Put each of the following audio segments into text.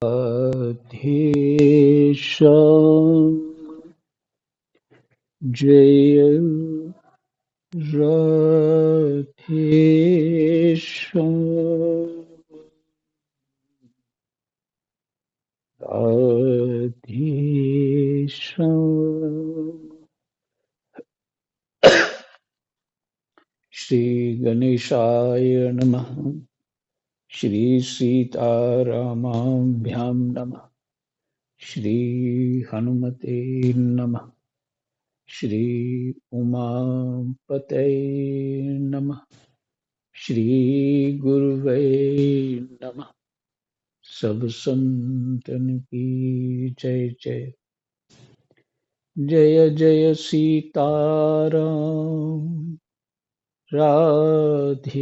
राधेश्याम जय राधेश्याम राधेश्याम। श्री गणेशाय नमः। श्री सीतारामाभ्यां नमः। श्री हनुमते नमः। श्री उमापतये नमः। श्री गुरुवे नमः। सब संतन की जय जय। जय जय सीताराम राधेश्याम।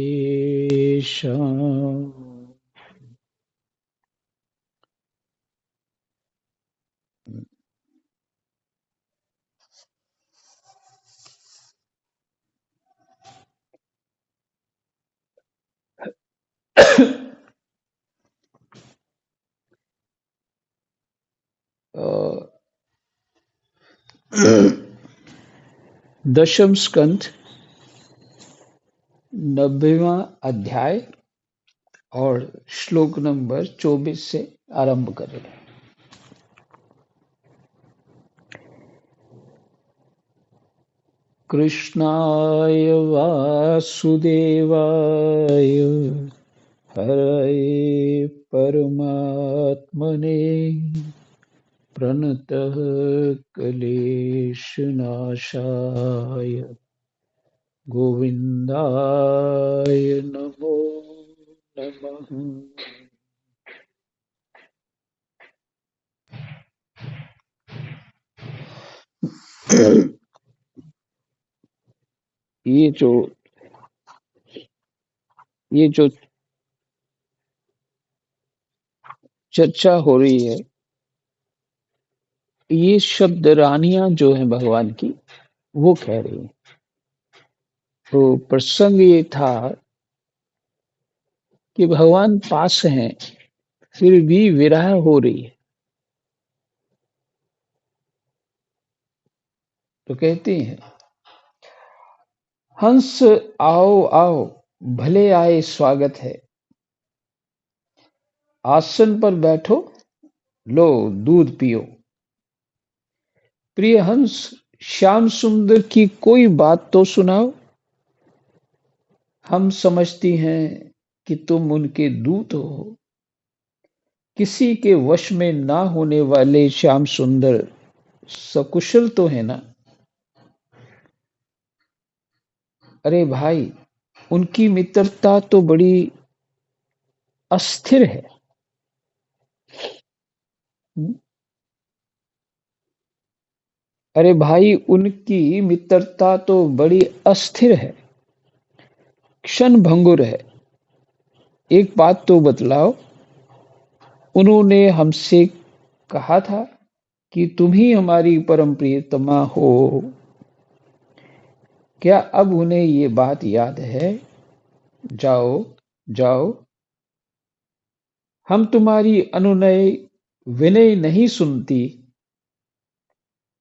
दशम स्कंध 90वां अध्याय और श्लोक नंबर 24 से आरंभ करें। कृष्णाय वासुदेवाय हरये परमात्मने प्रणतः क्लेशनाशाय गोविंदाय नमो नमः। ये जो चर्चा हो रही है, ये शब्द रानियां जो हैं भगवान की, वो कह रही हैं। तो प्रसंग ये था कि भगवान पास हैं, फिर भी विरह हो रही है। तो कहती हैं, हंस आओ आओ, भले आए स्वागत है। आसन पर बैठो, लो दूध पियो। प्रिय हंस, श्याम सुंदर की कोई बात तो सुनाओ। हम समझती हैं कि तुम उनके दूत हो। किसी के वश में ना होने वाले श्याम सुंदर सकुशल तो है ना? अरे भाई, उनकी मित्रता तो बड़ी अस्थिर है। अरे भाई, उनकी मित्रता तो बड़ी अस्थिर है, क्षण भंगुर है। एक बात तो बतलाओ, उन्होंने हमसे कहा था कि तुम ही हमारी परम प्रियतमा हो। क्या अब उन्हें ये बात याद है? जाओ जाओ, हम तुम्हारी अनुनय विनय नहीं सुनती।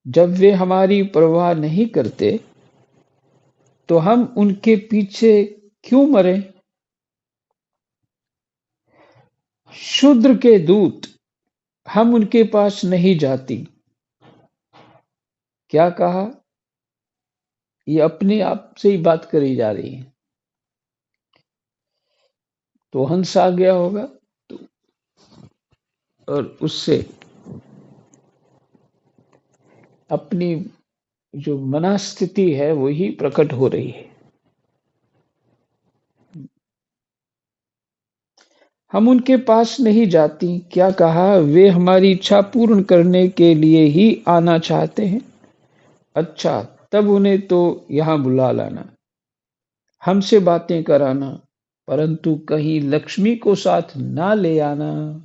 जब वे हमारी परवाह नहीं करते तो हम उनके पीछे क्यों मरें? शूद्र के दूत, हम उनके पास नहीं जाती। क्या कहा? ये अपने आप से ही बात करी जा रही है। तो हंस आ गया होगा और उससे अपनी जो मनस्थिति है वही प्रकट हो रही है। हम उनके पास नहीं जाती। क्या कहा? वे हमारी इच्छा पूर्ण करने के लिए ही आना चाहते हैं। अच्छा, तब उन्हें तो यहाँ बुला लाना, हमसे बातें कराना, परंतु कहीं लक्ष्मी को साथ ना ले आना।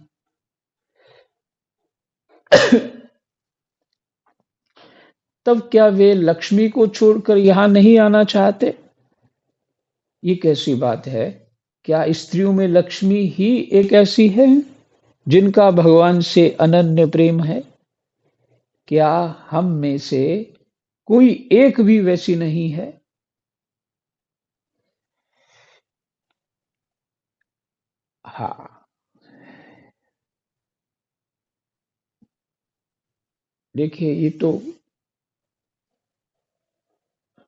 तब क्या वे लक्ष्मी को छोड़कर यहाँ नहीं आना चाहते? ये कैसी बात है? क्या स्त्रियों में लक्ष्मी ही एक ऐसी है? जिनका भगवान से अनन्य प्रेम है, क्या हम में से कोई एक भी वैसी नहीं है? हाँ, देखिए ये तो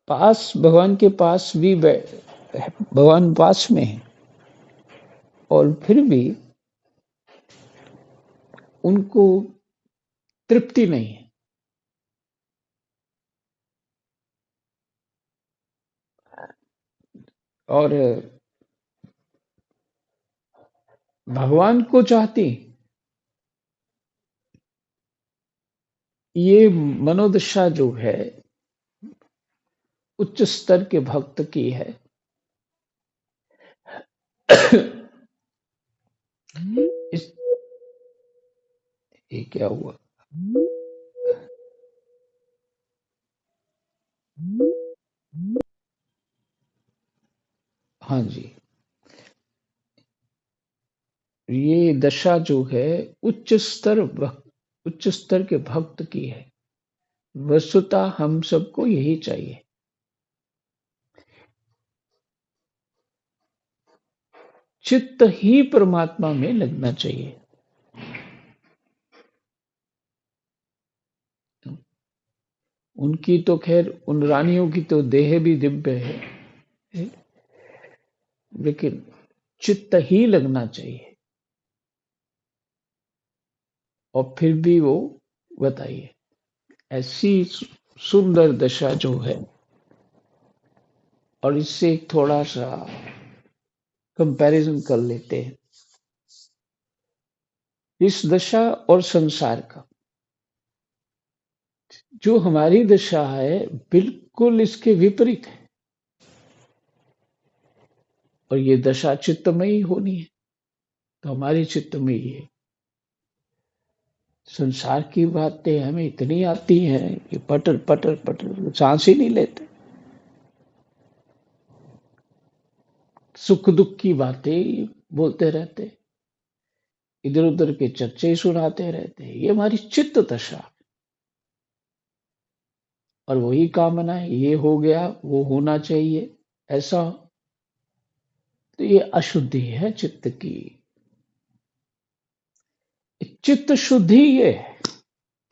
पास भगवान के पास भी भगवान पास में है और फिर भी उनको तृप्ति नहीं है। और भगवान को चाहती, ये मनोदशा जो है उच्च स्तर के भक्त की है। इस ये क्या हुआ? हाँ जी, ये दशा जो है उच्च स्तर के भक्त की है। वस्तुतः हम सबको यही चाहिए। चित्त ही परमात्मा में लगना चाहिए। उनकी तो खैर उन रानियों की तो देह भी दिव्य है, लेकिन चित्त ही लगना चाहिए। और फिर भी वो बताइए, ऐसी सुंदर दशा जो है, और इससे एक थोड़ा सा कंपैरिजन कर लेते हैं इस दशा और संसार का। जो हमारी दशा है बिल्कुल इसके विपरीत है, और ये दशा चित्तमयी होनी है, तो हमारी चित्तमयी है। संसार की बातें हमें इतनी आती हैं कि पटर पटर पटर सांस ही नहीं लेते। सुख दुख की बातें बोलते रहते, इधर उधर के चर्चे सुनाते रहते हैं। ये हमारी चित्त दशा। और वही कामना है, ये हो गया, वो होना चाहिए, ऐसा। तो ये अशुद्धि है चित्त की। चित्त शुद्धि ये है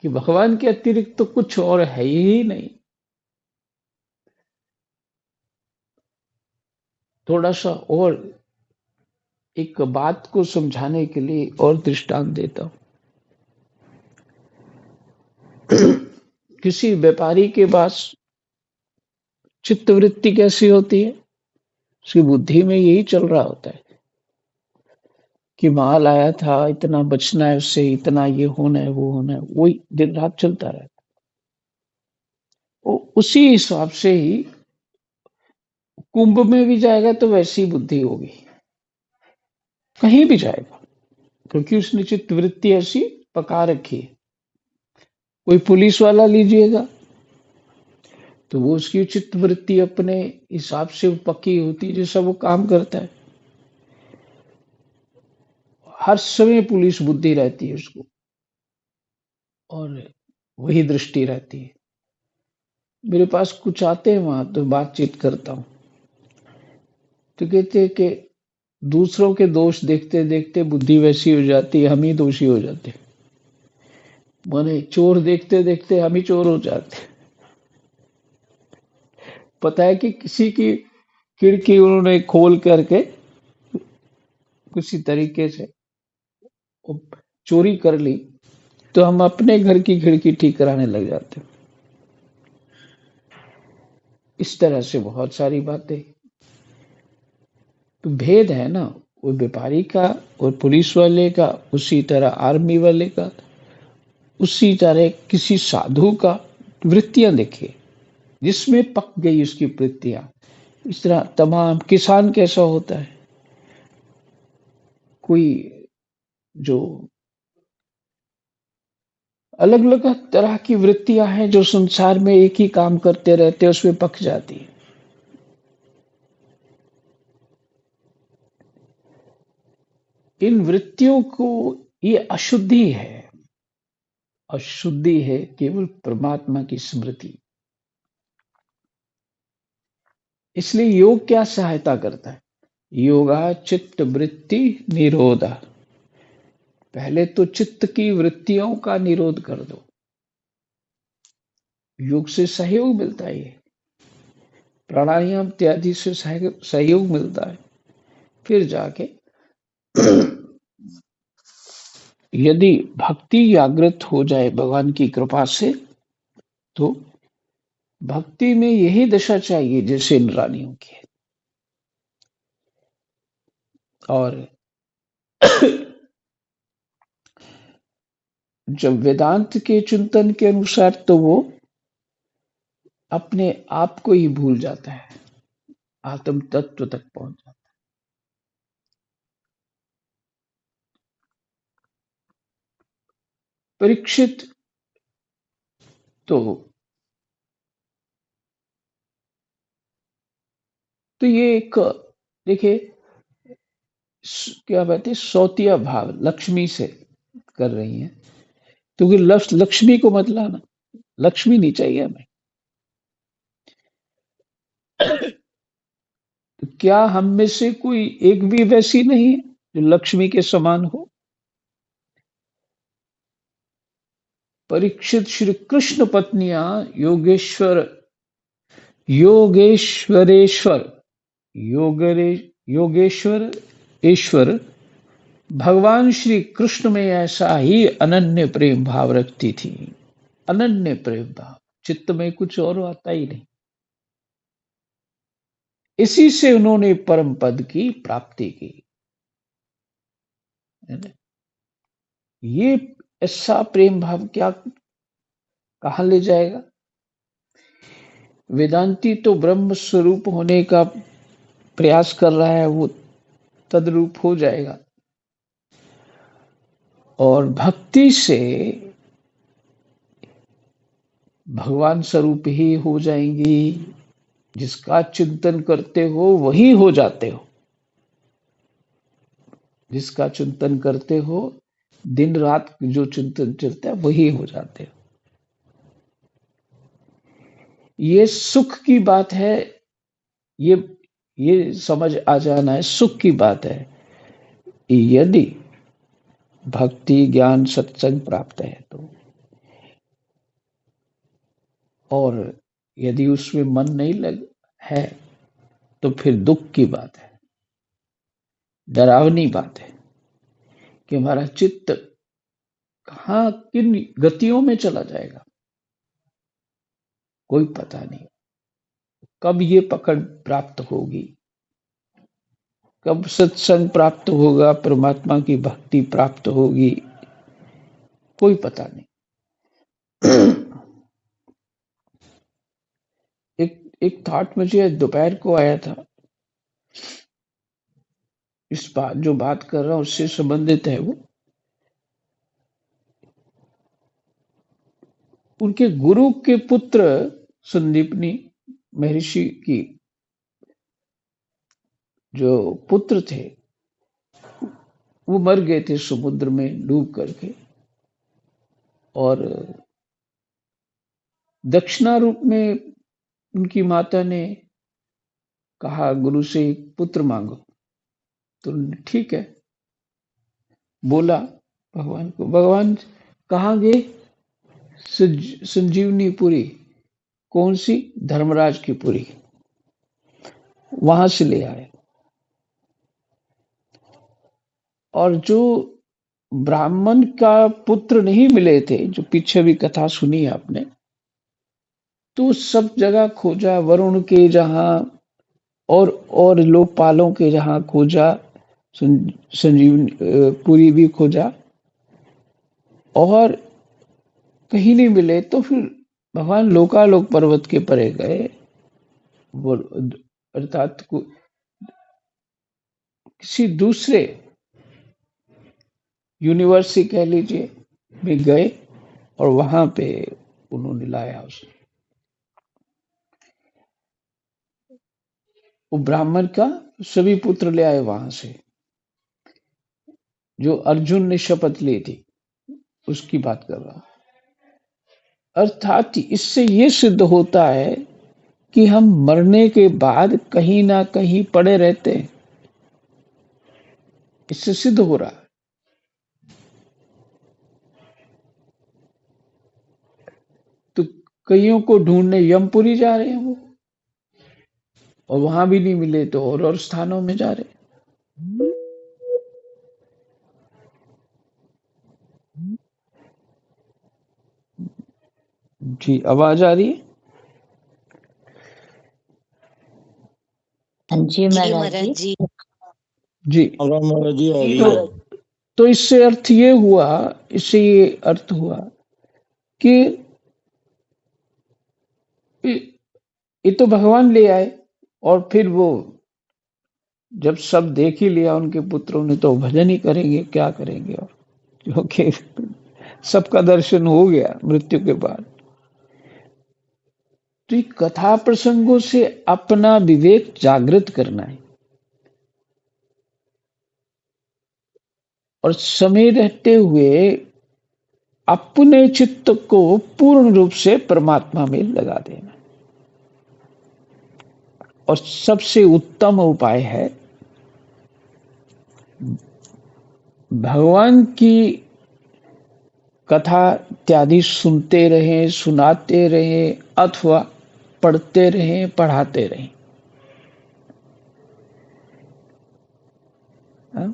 कि भगवान के अतिरिक्त तो कुछ और है ही नहीं। थोड़ा सा और एक बात को समझाने के लिए और दृष्टांत देता हूं। किसी व्यापारी के पास चित्त वृत्ति कैसी होती है? उसकी बुद्धि में यही चल रहा होता है कि माल आया था, इतना बचना है उससे, इतना ये होना है, वो होना है, वही दिन रात चलता रहता है। वो उसी हिसाब से ही कुंभ में भी जाएगा तो वैसी बुद्धि होगी, कहीं भी जाएगा, क्योंकि उसने चित्त वृत्ति ऐसी पका रखी है। कोई पुलिस वाला लीजिएगा तो वो उसकी चित्त वृत्ति अपने हिसाब से पक्की होती है, जैसा वो काम करता है। हर समय पुलिस बुद्धि रहती है उसको, और वही दृष्टि रहती है। मेरे पास कुछ आते हैं वहां तो बातचीत करता हूँ, तो कहते हैं कि दूसरों के दोष देखते देखते बुद्धि वैसी हो जाती है, हम ही दोषी हो जाते हैं। माने चोर देखते देखते हम ही चोर हो जाते हैं। पता है कि किसी की खिड़की उन्होंने खोल करके किसी तरीके से वो चोरी कर ली, तो हम अपने घर की खिड़की ठीक कराने लग जाते हैं। इस तरह से बहुत सारी बातें। तो भेद है ना, वो व्यापारी का और पुलिस वाले का, उसी तरह आर्मी वाले का, उसी तरह किसी साधु का। वृत्तियां देखिए, जिसमें पक गई उसकी वृत्तियां। इस तरह तमाम किसान कैसा होता है, कोई जो अलग अलग तरह की वृत्तियां हैं जो संसार में एक ही काम करते रहते हैं, उसमें पक जाती है। इन वृत्तियों को ये अशुद्धि है, अशुद्धि है केवल परमात्मा की स्मृति। इसलिए योग क्या सहायता करता है? योगा चित्त वृत्ति निरोधा। पहले तो चित्त की वृत्तियों का निरोध कर दो, योग से सहयोग मिलता है। ये प्राणायाम इत्यादि से सहयोग मिलता है। फिर जाके यदि भक्ति जागृत हो जाए भगवान की कृपा से, तो भक्ति में यही दशा चाहिए जैसे इन रानियों की है। और जब वेदांत के चिंतन के अनुसार तो वो अपने आप को ही भूल जाता है, आत्म तत्व तक पहुंच जाता है। परीक्षित तो ये एक, देखिए, क्या बात है, सौतिया भाव लक्ष्मी से कर रही हैं, क्योंकि लक्ष्मी को मत लाना, लक्ष्मी नहीं चाहिए हमें। तो क्या हम में से कोई एक भी वैसी नहीं है जो लक्ष्मी के समान हो? परीक्षित श्री कृष्ण पत्नियां योगेश्वरेश्वर योगरे योगेश्वर ईश्वर भगवान श्री कृष्ण में ऐसा ही अनन्य प्रेम भाव रखती थी। अनन्य प्रेम भाव, चित्त में कुछ और आता ही नहीं। इसी से उन्होंने परम पद की प्राप्ति की, है ना? ये ऐसा प्रेम भाव क्या कहाँ ले जाएगा? वेदांती तो ब्रह्म स्वरूप होने का प्रयास कर रहा है, वो तद्रूप हो जाएगा। और भक्ति से भगवान स्वरूप ही हो जाएंगी। जिसका चिंतन करते हो वही हो जाते हो, जिसका चिंतन करते हो, दिन रात जो चिंतन चलता है वही हो जाते हो। ये सुख की बात है, ये ये समझ आ जाना है, सुख की बात है। यदि भक्ति ज्ञान सत्संग प्राप्त है तो, और यदि उसमें मन नहीं लग है तो फिर दुख की बात है, डरावनी बात है कि हमारा चित्त कहाँ किन गतियों में चला जाएगा, कोई पता नहीं। कब ये पकड़ प्राप्त होगी, कब सत्संग प्राप्त होगा, परमात्मा की भक्ति प्राप्त होगी, कोई पता नहीं। एक थॉट मुझे दोपहर को आया था, इस बात जो बात कर रहा हूं उससे संबंधित है वो। उनके गुरु के पुत्र संदीपनी महर्षि की जो पुत्र थे वो मर गए थे समुद्र में डूब करके, और दक्षिणा रूप में उनकी माता ने कहा गुरु से पुत्र मांगो, तो ठीक है बोला भगवान को। भगवान कहाँ गए? संजीवनी पुरी। कौन सी? धर्मराज की पुरी, वहां से ले आए। और जो ब्राह्मण का पुत्र नहीं मिले थे, जो पीछे भी कथा सुनी आपने, तो सब जगह खोजा, वरुण के जहां और लोकपालों के जहां खोजा, संजीवनी पुरी भी खोजा, और कहीं नहीं मिले। तो फिर भगवान लोकालोक पर्वत के परे गए, वो अर्थात किसी दूसरे यूनिवर्स ही कह लीजिए में गए, और वहां पे उन्होंने लाया उसे। वो ब्राह्मण का सभी पुत्र ले आए वहां से। जो अर्जुन ने शपथ ली थी, उसकी बात कर रहा हूं। अर्थात इससे ये सिद्ध होता है कि हम मरने के बाद कहीं ना कहीं पड़े रहते हैं। इससे सिद्ध हो रहा है। तो कईयों को ढूंढने यमपुरी जा रहे हैं वो, और वहां भी नहीं मिले तो और स्थानों में जा रहे हैं। जी, आवाज आ रही है? हाँ जी जी महाराज महाराज जी। जी। जी, महाराज जी आ रही तो, है। तो इससे अर्थ ये हुआ, इससे ये अर्थ हुआ कि ये तो भगवान ले आए, और फिर वो जब सब देख ही लिया उनके पुत्रों ने, तो भजन ही करेंगे, क्या करेंगे और, क्योंकि सबका दर्शन हो गया मृत्यु के बाद। तो ये कथा प्रसंगों से अपना विवेक जागृत करना है, और समय रहते हुए अपने चित्त को पूर्ण रूप से परमात्मा में लगा देना। और सबसे उत्तम उपाय है भगवान की कथा इत्यादि सुनते रहें, सुनाते रहें, अथवा पढ़ते रहें, पढ़ाते रहें। हाँ?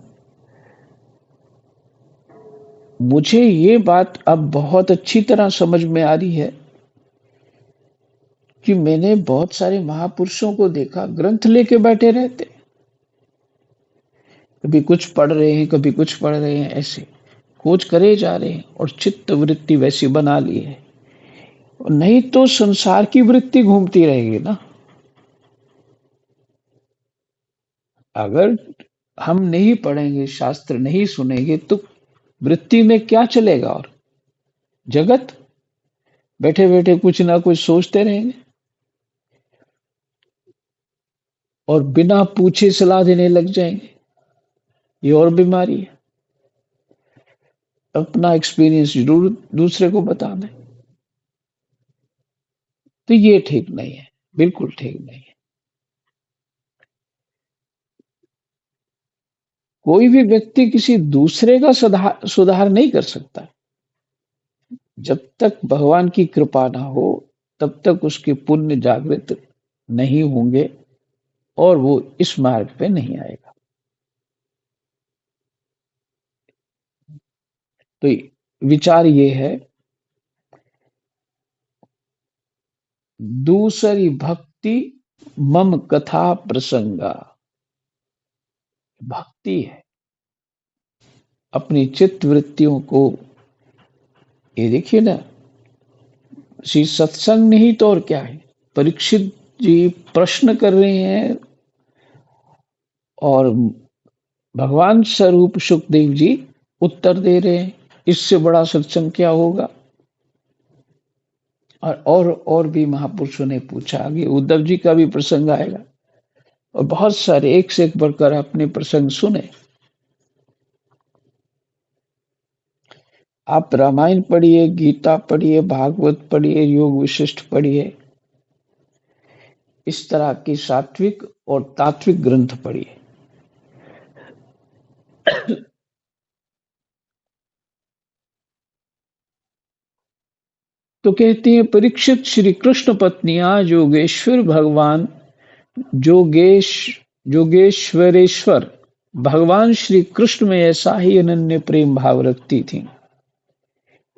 मुझे ये बात अब बहुत अच्छी तरह समझ में आ रही है कि मैंने बहुत सारे महापुरुषों को देखा, ग्रंथ लेके बैठे रहते, कभी कुछ पढ़ रहे हैं, कभी कुछ पढ़ रहे हैं, ऐसे खोज करे जा रहे हैं, और चित्त वृत्ति वैसी बना ली है। नहीं तो संसार की वृत्ति घूमती रहेगी ना। अगर हम नहीं पढ़ेंगे, शास्त्र नहीं सुनेंगे, तो वृत्ति में क्या चलेगा? और जगत बैठे बैठे कुछ ना कुछ सोचते रहेंगे, और बिना पूछे सलाह देने लग जाएंगे। ये और बीमारी है। अपना एक्सपीरियंस जरूर दूसरे को बताना है। तो ये ठीक नहीं है, बिल्कुल ठीक नहीं है। कोई भी व्यक्ति किसी दूसरे का सुधार नहीं कर सकता। जब तक भगवान की कृपा ना हो, तब तक उसके पुण्य जागृत नहीं होंगे, और वो इस मार्ग पे नहीं आएगा। तो विचार ये है, दूसरी भक्ति मम कथा प्रसंगा। भक्ति है अपनी चित्त वृत्तियों को, ये देखिए ना, श्री सत्संग नहीं तो और क्या है। परीक्षित जी प्रश्न कर रहे हैं, और भगवान स्वरूप सुखदेव जी उत्तर दे रहे हैं। इससे बड़ा सत्संग क्या होगा? और भी महापुरुषों ने पूछा। आगे उद्धव जी का भी प्रसंग आएगा, और बहुत सारे एक से एक बढ़कर अपने प्रसंग सुने। आप रामायण पढ़िए, गीता पढ़िए, भागवत पढ़िए, योग विशिष्ट पढ़िए, इस तरह के सात्विक और तात्विक ग्रंथ पढ़िए। तो कहते हैं, परीक्षित श्री कृष्ण पत्नियां योगेश्वर भगवान जोगेश्वरेश्वर भगवान श्री कृष्ण में ऐसा ही अनन्य प्रेम भाव रखती थीं।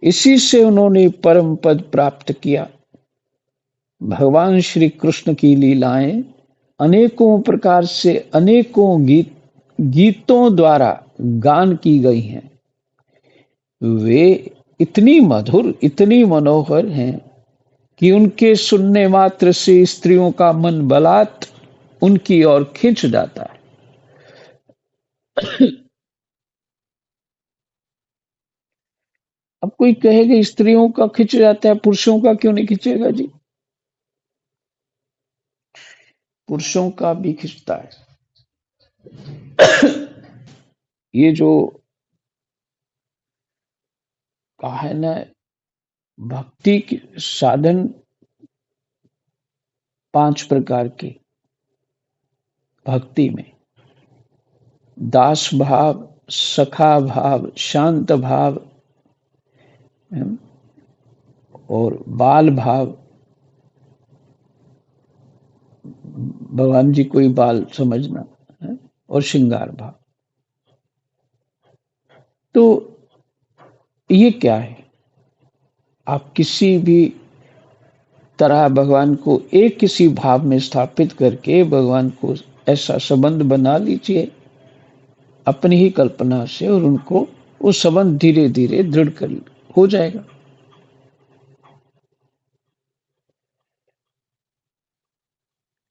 इसी से उन्होंने परम पद प्राप्त किया। भगवान श्री कृष्ण की लीलाएं अनेकों प्रकार से अनेकों गीतों द्वारा गान की गई हैं। वे इतनी मधुर, इतनी मनोहर हैं कि उनके सुनने मात्र से स्त्रियों का मन बलात् उनकी ओर खिंच जाता है। अब कोई कहेगा स्त्रियों का खिंच जाता है, पुरुषों का क्यों नहीं खिंचेगा जी? पुरुषों का भी खिंचता है। ये जो कहा है ना, भक्ति के साधन 5 प्रकार के भक्ति में: दास भाव, सखा भाव, शांत भाव, और बाल भाव। भगवान जी कोई बाल समझना है, और श्रृंगार भाव। तो ये क्या है? आप किसी भी तरह भगवान को एक किसी भाव में स्थापित करके भगवान को ऐसा संबंध बना लीजिए अपनी ही कल्पना से, और उनको वो संबंध धीरे धीरे दृढ़ कर हो जाएगा।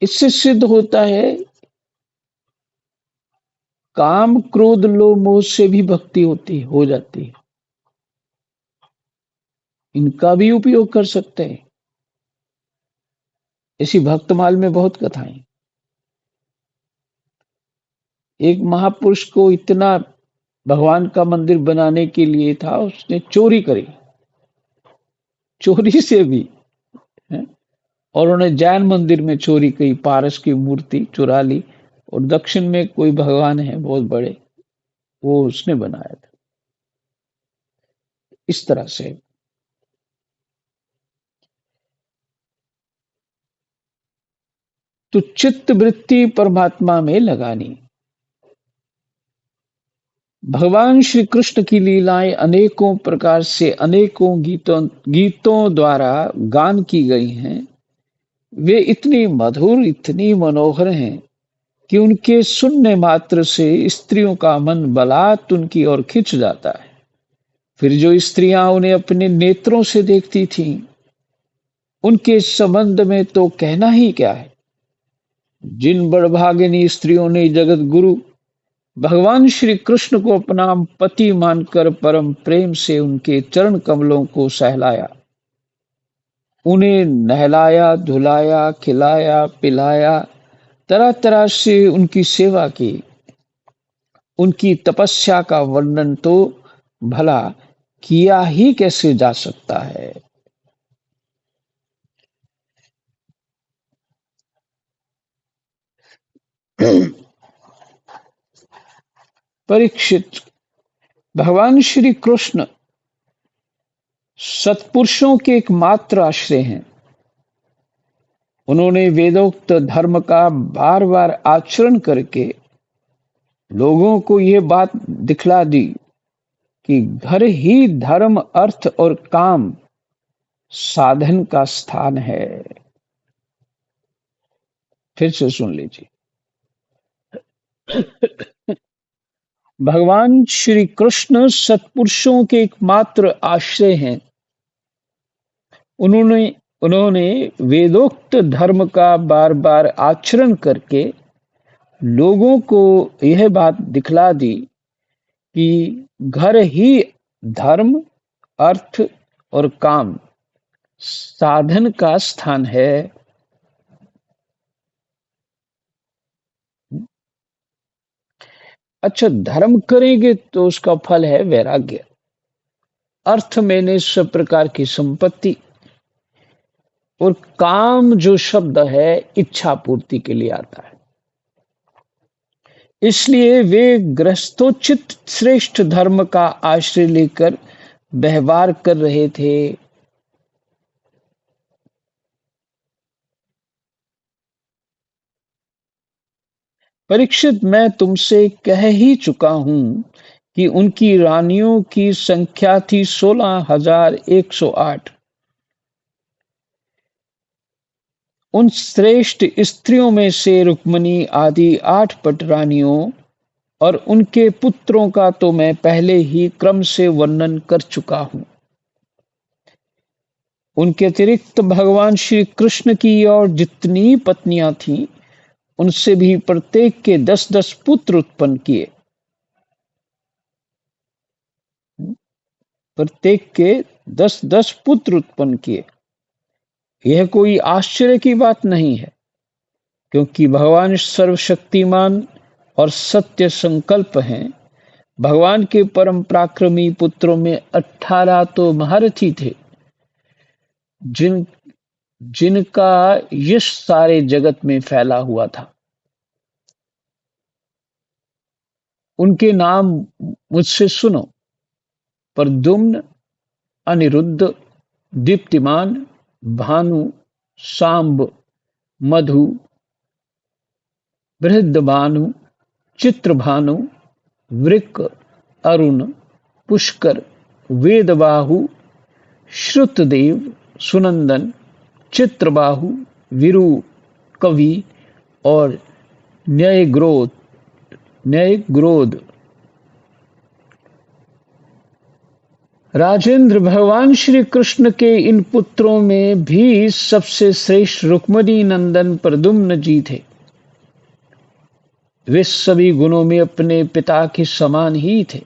इससे सिद्ध होता है काम क्रोध लोभ मोह से भी भक्ति हो जाती है। इनका भी उपयोग कर सकते हैं। इसी भक्तमाल में बहुत कथाएं। एक महापुरुष को इतना भगवान का मंदिर बनाने के लिए था, उसने चोरी करी, चोरी से भी है? और उन्होंने जैन मंदिर में चोरी की, पारस की मूर्ति चुरा ली, और दक्षिण में कोई भगवान है बहुत बड़े, वो उसने बनाया था। इस तरह से तो चित्त वृत्ति परमात्मा में लगानी। भगवान श्री कृष्ण की लीलाएं अनेकों प्रकार से अनेकों गीतों द्वारा गान की गई हैं। वे इतनी मधुर, इतनी मनोहर हैं कि उनके सुनने मात्र से स्त्रियों का मन बलात् उनकी ओर खिंच जाता है। फिर जो स्त्रियां उन्हें अपने नेत्रों से देखती थीं, उनके संबंध में तो कहना ही क्या है। जिन बड़भागिनी स्त्रियों ने जगत गुरु भगवान श्री कृष्ण को अपना पति मानकर परम प्रेम से उनके चरण कमलों को सहलाया, उन्हें नहलाया, धुलाया, खिलाया, पिलाया, तरह तरह से उनकी सेवा की, उनकी तपस्या का वर्णन तो भला किया ही कैसे जा सकता है। परीक्षित, भगवान श्री कृष्ण सत्पुरुषों के एकमात्र आश्रय हैं। उन्होंने वेदोक्त धर्म का बार बार आचरण करके लोगों को यह बात दिखला दी कि घर ही धर्म, अर्थ और काम साधन का स्थान है। फिर से सुन लीजिए। भगवान श्री कृष्ण सत्पुरुषों के एकमात्र आश्रय हैं। उन्होंने उन्होंने वेदोक्त धर्म का बार बार आचरण करके लोगों को यह बात दिखला दी कि घर ही धर्म, अर्थ और काम साधन का स्थान है। अच्छा, धर्म करेंगे तो उसका फल है वैराग्य। अर्थ मैंने सब प्रकार की संपत्ति, और काम जो शब्द है इच्छा पूर्ति के लिए आता है। इसलिए वे गृहस्थोचित श्रेष्ठ धर्म का आश्रय लेकर व्यवहार कर रहे थे। परीक्षित, मैं तुमसे कह ही चुका हूं कि उनकी रानियों की संख्या थी 16,108। उन श्रेष्ठ स्त्रियों में से रुक्मिणी आदि 8 पटरानियों और उनके पुत्रों का तो मैं पहले ही क्रम से वर्णन कर चुका हूं। उनके अतिरिक्त भगवान श्री कृष्ण की और जितनी पत्नियां थीं, उनसे भी प्रत्येक के 10-10 पुत्र उत्पन्न किए। प्रत्येक के 10-10 पुत्र उत्पन्न किए। यह कोई आश्चर्य की बात नहीं है, क्योंकि भगवान सर्वशक्तिमान और सत्य संकल्प हैं। भगवान के परम पराक्रमी पुत्रों में 18 तो महारथी थे, जिन जिनका यश सारे जगत में फैला हुआ था। उनके नाम मुझसे सुनो: प्रद्युम्न, अनिरुद्ध, दीप्तिमान, भानु, सांब, मधु, बृहद्भानु, चित्रभानु, वृक, अरुण, पुष्कर, वेदबाहु, श्रुतदेव, सुनंदन, चित्रबाहु, वीरू, कवि और न्यायग्रोध। राजेंद्र, भगवान श्री कृष्ण के इन पुत्रों में भी सबसे श्रेष्ठ रुक्मिणी नंदन प्रद्युम्न जी थे। वे सभी गुणों में अपने पिता के समान ही थे।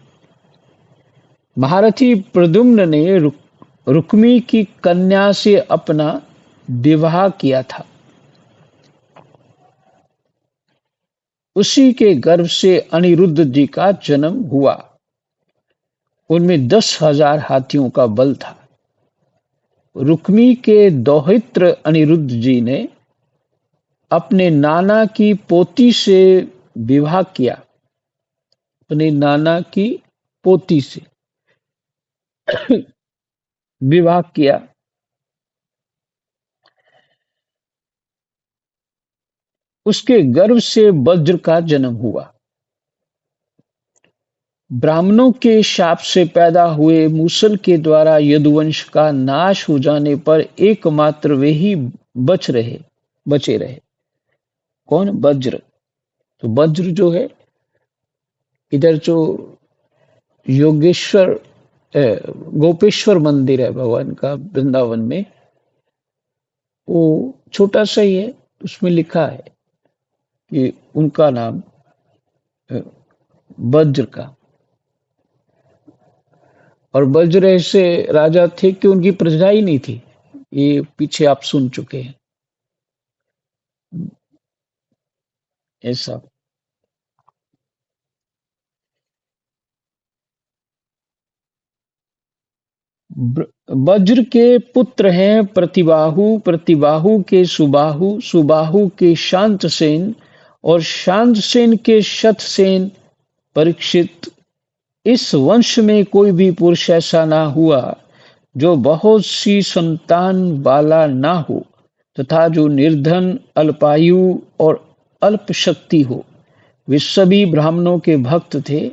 महारथी प्रद्युम्न ने रुक्मी की कन्या से अपना विवाह किया था। उसी के गर्भ से अनिरुद्ध जी का जन्म हुआ। उनमें 10,000 हाथियों का बल था। रुक्मी के दौहित्र अनिरुद्ध जी ने अपने नाना की पोती से विवाह किया। अपने नाना की पोती से विवाह किया। उसके गर्भ से वज्र का जन्म हुआ। ब्राह्मणों के शाप से पैदा हुए मूसल के द्वारा यदुवंश का नाश हो जाने पर एकमात्र वे ही बचे रहे। कौन? वज्र। तो वज्र जो है, इधर जो योगेश्वर गोपेश्वर मंदिर है भगवान का वृंदावन में, वो छोटा सा ही है। उसमें लिखा है कि उनका नाम वज्र का। और वज्र ऐसे राजा थे कि उनकी प्रजा ही नहीं थी। ये पीछे आप सुन चुके हैं ऐसा। वज्र के पुत्र हैं प्रतिबाहु, प्रतिबाहु के सुबाहु, सुबाहु के शांतसेन और शांतसेन के शतसेन। परीक्षित, इस वंश में कोई भी पुरुष ऐसा ना हुआ जो बहुत सी संतान वाला ना हो तथा जो निर्धन, अल्पायु और अल्प शक्ति हो। वे सभी ब्राह्मणों के भक्त थे।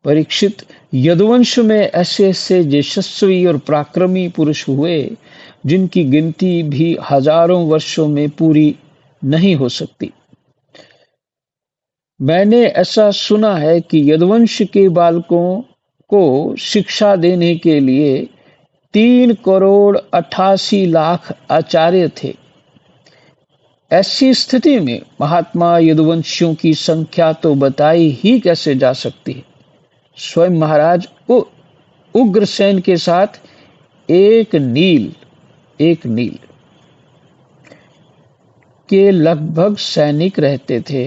परीक्षित, यदुवंश में ऐसे ऐसे यशस्वी और पराक्रमी पुरुष हुए जिनकी गिनती भी हजारों वर्षों में पूरी नहीं हो सकती। मैंने ऐसा सुना है कि यदुवंश के बालकों को शिक्षा देने के लिए 3,88,00,000 आचार्य थे। ऐसी स्थिति में महात्मा यदुवंशियों की संख्या तो बताई ही कैसे जा सकती है। स्वयं महाराज उग्रसेन के साथ एक नील के लगभग सैनिक रहते थे।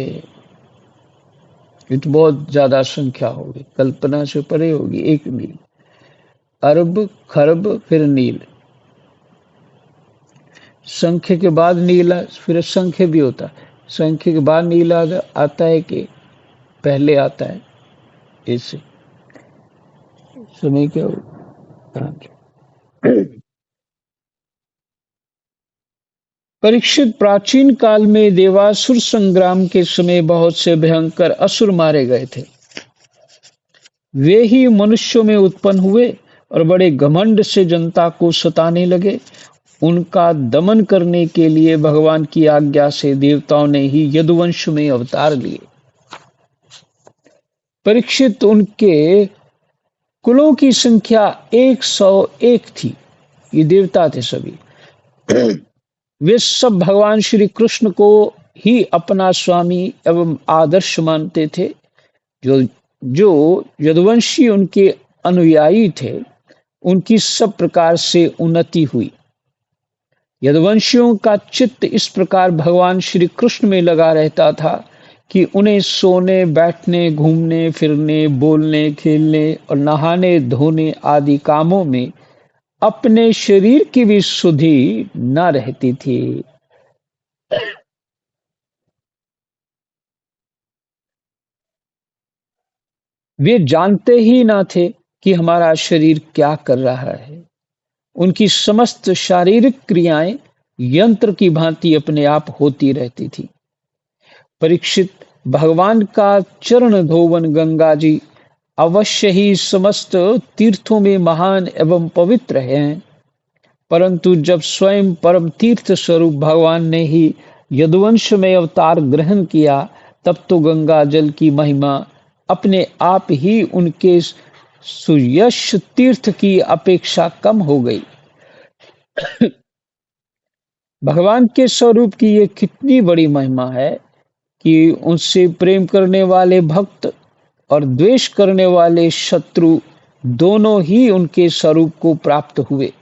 ये तो बहुत ज्यादा संख्या होगी, कल्पना से परे होगी। एक नील, अरब, खरब, फिर नील। संख्य के बाद नीला, फिर संख्य भी होता है। संख्य के बाद नीला आता है कि पहले आता है? ऐसे समय क्या होगा? परीक्षित, प्राचीन काल में देवासुर संग्राम के समय बहुत से भयंकर असुर मारे गए थे। वे ही मनुष्यों में उत्पन्न हुए और बड़े घमंड से जनता को सताने लगे। उनका दमन करने के लिए भगवान की आज्ञा से देवताओं ने ही यदुवंश में अवतार लिए। परीक्षित, उनके कुलों की संख्या 101 थी। ये देवता थे सभी। वे सब भगवान श्री कृष्ण को ही अपना स्वामी एवं आदर्श मानते थे। जो यदुवंशी उनके अनुयायी थे, उनकी सब प्रकार से उन्नति हुई। यदुवंशियों का चित्त इस प्रकार भगवान श्री कृष्ण में लगा रहता था कि उन्हें सोने, बैठने, घूमने, फिरने, बोलने, खेलने और नहाने, धोने आदि कामों में अपने शरीर की भी सुधि न रहती थी। वे जानते ही ना थे कि हमारा शरीर क्या कर रहा है। उनकी समस्त शारीरिक क्रियाएं यंत्र की भांति अपने आप होती रहती थी। परीक्षित, भगवान का चरण धोवन गंगा जी अवश्य ही समस्त तीर्थों में महान एवं पवित्र हैं, परंतु जब स्वयं परम तीर्थ स्वरूप भगवान ने ही यदुवंश में अवतार ग्रहण किया, तब तो गंगा जल की महिमा अपने आप ही उनके सुयश तीर्थ की अपेक्षा कम हो गई। भगवान के स्वरूप की ये कितनी बड़ी महिमा है कि उनसे प्रेम करने वाले भक्त और द्वेष करने वाले शत्रु दोनों ही उनके स्वरूप को प्राप्त हुए।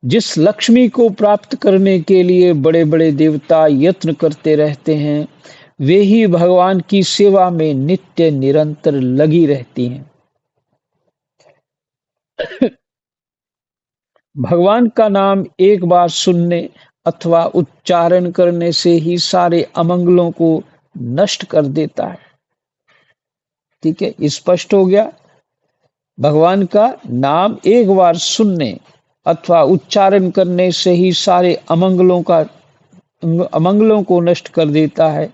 जिस लक्ष्मी को प्राप्त करने के लिए बड़े-बड़े देवता यत्न करते रहते हैं, वे ही भगवान की सेवा में नित्य निरंतर लगी रहती हैं। भगवान का नाम एक बार सुनने अथवा उच्चारण करने से ही सारे अमंगलों को नष्ट कर देता है। ठीक है, स्पष्ट हो गया। भगवान का नाम एक बार सुनने अथवा उच्चारण करने से ही सारे अमंगलों को नष्ट कर देता है।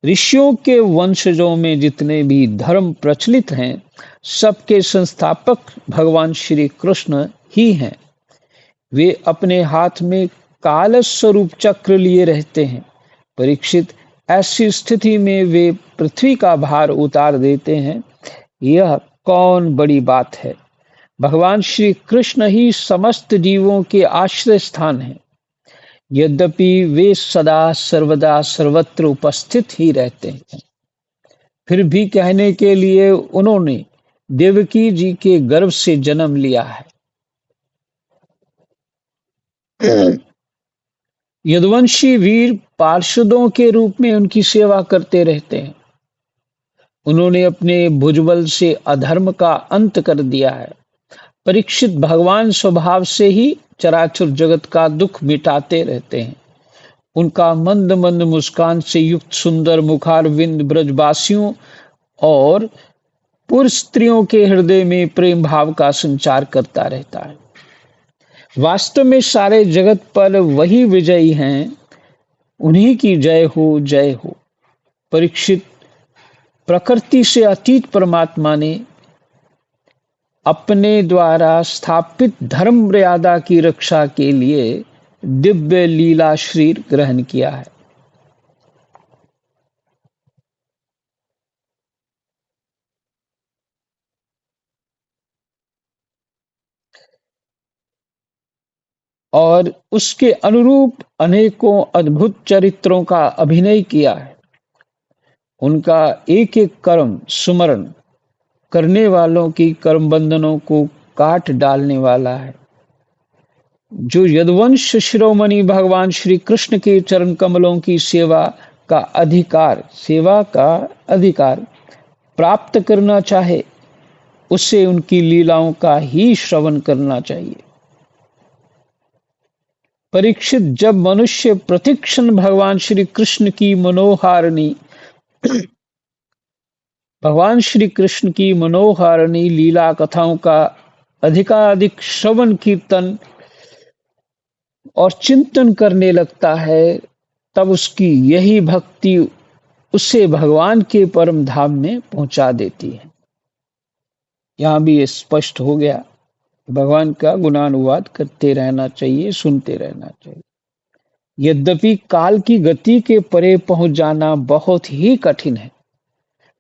ऋषियों के वंशजों में जितने भी धर्म प्रचलित हैं, सबके संस्थापक भगवान श्री कृष्ण ही हैं। वे अपने हाथ में काल स्वरूप चक्र लिए रहते हैं। परीक्षित, ऐसी स्थिति में वे पृथ्वी का भार उतार देते हैं। यह कौन बड़ी बात है। भगवान श्री कृष्ण ही समस्त जीवों के आश्रय स्थान हैं। यद्यपि वे सदा सर्वदा सर्वत्र उपस्थित ही रहते हैं, फिर भी कहने के लिए उन्होंने देवकी जी के गर्भ से जन्म लिया है। यदुवंशी वीर पार्षदों के रूप में उनकी सेवा करते रहते हैं। उन्होंने अपने भुजबल से अधर्म का अंत कर दिया है। परीक्षित, भगवान स्वभाव से ही चराचर जगत का दुख मिटाते रहते हैं। उनका मंद मंद मुस्कान से युक्त सुंदर मुखारविंद ब्रजवासियों और पुरुष स्त्रियों के हृदय में प्रेम भाव का संचार करता रहता है। वास्तव में सारे जगत पर वही विजयी हैं। उन्हीं की जय हो, जय हो। परीक्षित, प्रकृति से अतीत परमात्मा ने अपने द्वारा स्थापित धर्म मर्यादा की रक्षा के लिए दिव्य लीला शरीर ग्रहण किया है। और उसके अनुरूप अनेकों अद्भुत चरित्रों का अभिनय किया है। उनका एक एक कर्म सुमरण करने वालों की कर्म बंधनों को काट डालने वाला है। जो यदुवंश शिरोमणि भगवान श्री कृष्ण के चरण कमलों की सेवा का अधिकार प्राप्त करना चाहे, उसे उनकी लीलाओं का ही श्रवण करना चाहिए। परीक्षित, जब मनुष्य प्रतिक्षण भगवान श्री कृष्ण की मनोहारिणी लीला कथाओं का अधिकाधिक श्रवण कीर्तन और चिंतन करने लगता है, तब उसकी यही भक्ति उसे भगवान के परम धाम में पहुंचा देती है। यहाँ भी ये स्पष्ट हो गया, भगवान का गुणानुवाद करते रहना चाहिए, सुनते रहना चाहिए। यद्यपि काल की गति के परे पहुंच जाना बहुत ही कठिन है,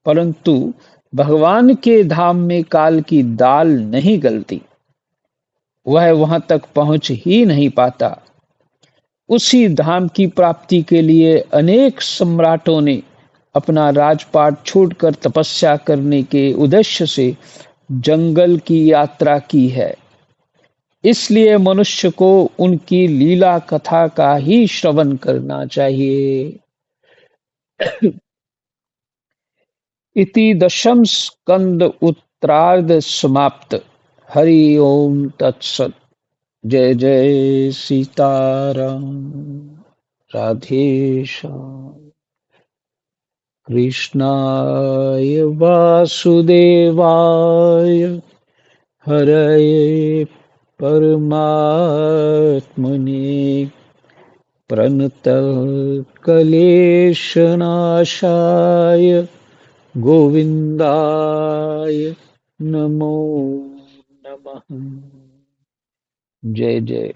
परंतु भगवान के धाम में काल की दाल नहीं गलती। वह वहां तक पहुंच ही नहीं पाता। उसी धाम की प्राप्ति के लिए अनेक सम्राटों ने अपना राजपाट छोड़कर तपस्या करने के उद्देश्य से जंगल की यात्रा की है। इसलिए मनुष्य को उनकी लीला कथा का ही श्रवण करना चाहिए। इति दशम स्कंद उत्तरार्ध समाप्त। हरि ओम तत्सत। जय जय सीताराम। राधे श्याम। कृष्णाय वासुदेवाय हरये परमात्मने प्रणतक्लेशनाशाय गोविन्दाय नमो नमः। जय जय।